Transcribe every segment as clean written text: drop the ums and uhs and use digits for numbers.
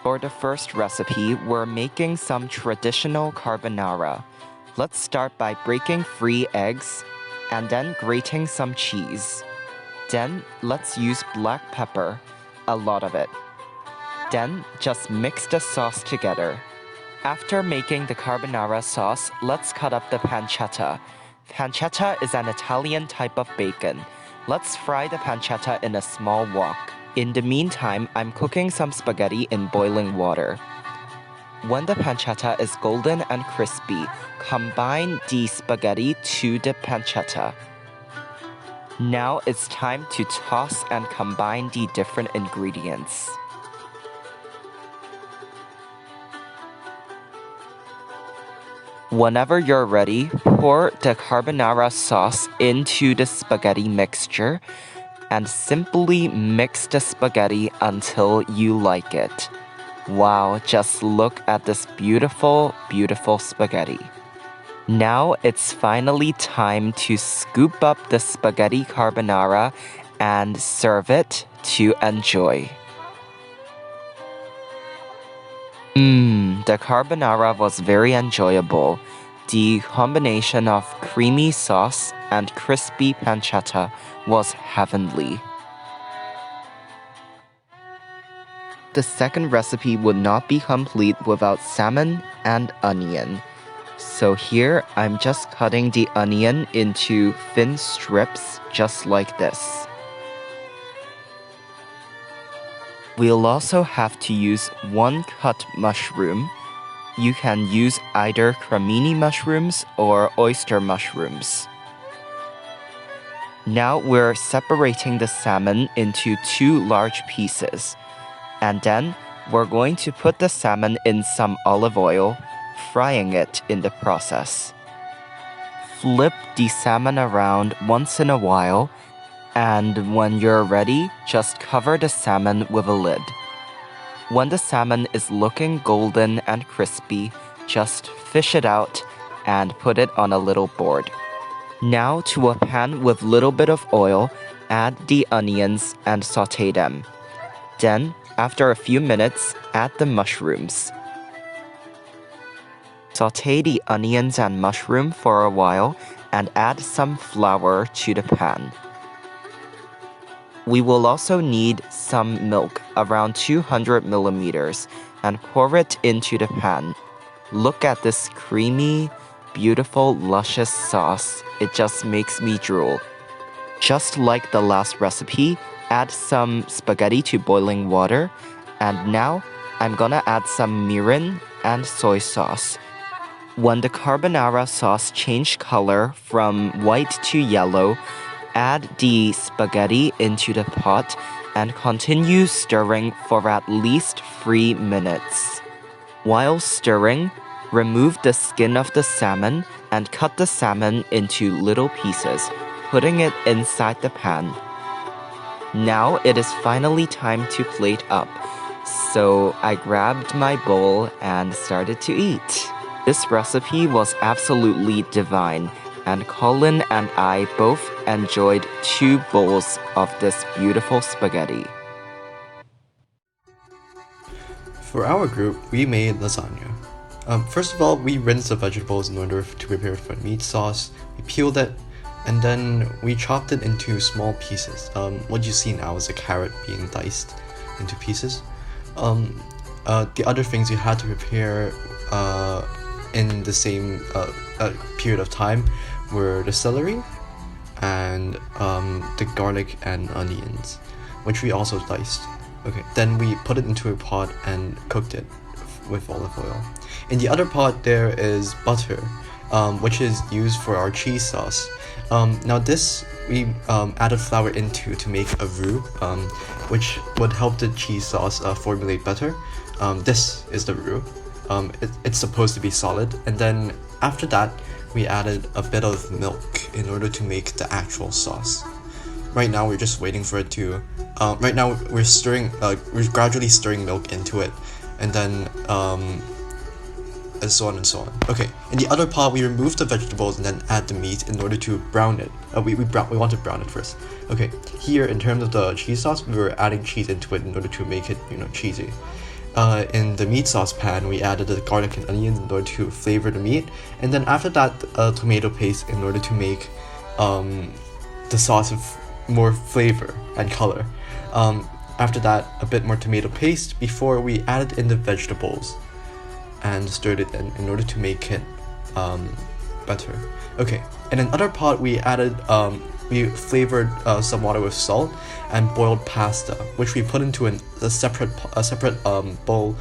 For the first recipe, we're making some traditional carbonara. Let's start by breaking 3 eggs and then grating some cheese. Then let's use black pepper, a lot of it. Then just mix the sauce together. After making the carbonara sauce, let's cut up the pancetta. Pancetta is an Italian type of bacon. Let's fry the pancetta in a small wok. In the meantime, I'm cooking some spaghetti in boiling water. When the pancetta is golden and crispy, combine the spaghetti to the pancetta. Now it's time to toss and combine the different ingredients. Whenever you're ready, pour the carbonara sauce into the spaghetti mixture and simply mix the spaghetti until you like it. Wow, just look at this beautiful, beautiful spaghetti. Now it's finally time to scoop up the spaghetti carbonara and serve it to enjoy. The carbonara was very enjoyable. The combination of creamy sauce and crispy pancetta was heavenly. The second recipe would not be complete without salmon and onion. So here, I'm just cutting the onion into thin strips just like this. We'll also have to use 1 cut mushroom. You can use either cremini mushrooms or oyster mushrooms. Now we're separating the salmon into 2 large pieces. And then we're going to put the salmon in some olive oil, frying it in the process. Flip the salmon around once in a while, and when you're ready, just cover the salmon with a lid. When the salmon is looking golden and crispy, just fish it out and put it on a little board. Now to a pan with little bit of oil, add the onions and saute them. Then, after a few minutes, add the mushrooms. Saute the onions and mushroom for a while and add some flour to the pan. We will also need some milk, around 200 milliliters, and pour it into the pan. Look at this creamy, beautiful, luscious sauce. It just makes me drool. Just like the last recipe, add some spaghetti to boiling water, and now I'm gonna add some mirin and soy sauce. When the carbonara sauce changed color from white to yellow, add the spaghetti into the pot and continue stirring for at least 3 minutes. While stirring, remove the skin of the salmon and cut the salmon into little pieces, putting it inside the pan. Now it is finally time to plate up, so I grabbed my bowl and started to eat. This recipe was absolutely divine, and Colin and I both enjoyed 2 bowls of this beautiful spaghetti. For our group, we made lasagna. First of all, we rinsed the vegetables in order to prepare for meat sauce. We peeled it, and then we chopped it into small pieces. What you see now is a carrot being diced into pieces. The other things you had to prepare in the same period of time were the celery and the garlic and onions, which we also diced. Okay, then we put it into a pot and cooked it with olive oil. In the other pot there is butter, which is used for our cheese sauce. Now this we added flour into to make a roux, which would help the cheese sauce formulate better. This is the roux. It's supposed to be solid, and then after that we added a bit of milk in order to make the actual sauce. Right now we're just waiting for it to right now we're gradually stirring milk into it, and then and so on and so on. Okay, in the other pot we remove the vegetables and then add the meat in order to brown it. We want to brown it first. Okay, here in terms of the cheese sauce, we were adding cheese into it in order to make it, cheesy. in the meat sauce pan, we added the garlic and onions in order to flavor the meat, and then after that, tomato paste in order to make the sauce of more flavor and color. After that, a bit more tomato paste before we added in the vegetables and stirred it in order to make it better. Okay, in another pot, we flavored some water with salt and boiled pasta, which we put into a separate bowl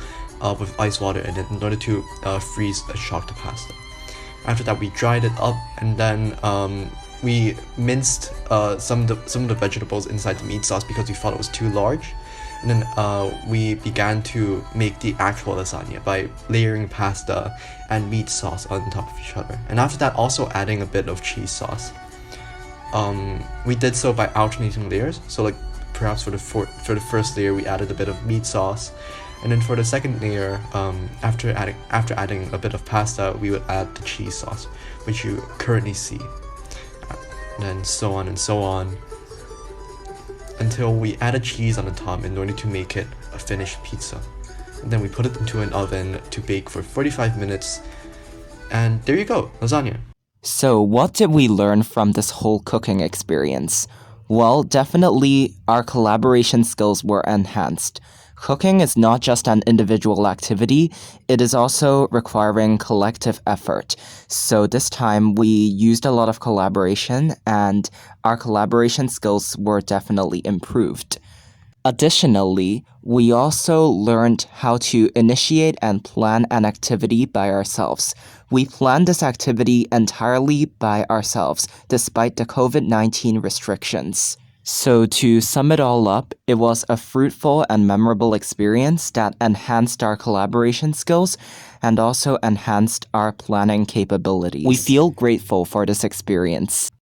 with ice water in it in order to freeze and shock the pasta. After that, we dried it up, and then we minced some of the vegetables inside the meat sauce because we thought it was too large. And then we began to make the actual lasagna by layering pasta and meat sauce on top of each other. And after that, also adding a bit of cheese sauce. We did so by alternating layers. So like perhaps for the first layer, we added a bit of meat sauce, and then for the second layer, after adding a bit of pasta, we would add the cheese sauce, which you currently see, and then so on and so on, until we added cheese on the top in order to make it a finished pizza. And then we put it into an oven to bake for 45 minutes, and there you go, lasagna. So, what did we learn from this whole cooking experience? Well, definitely our collaboration skills were enhanced. Cooking is not just an individual activity, it is also requiring collective effort. So this time we used a lot of collaboration, and our collaboration skills were definitely improved. Additionally, we also learned how to initiate and plan an activity by ourselves. We planned this activity entirely by ourselves, despite the COVID-19 restrictions. So to sum it all up, it was a fruitful and memorable experience that enhanced our collaboration skills and also enhanced our planning capabilities. We feel grateful for this experience.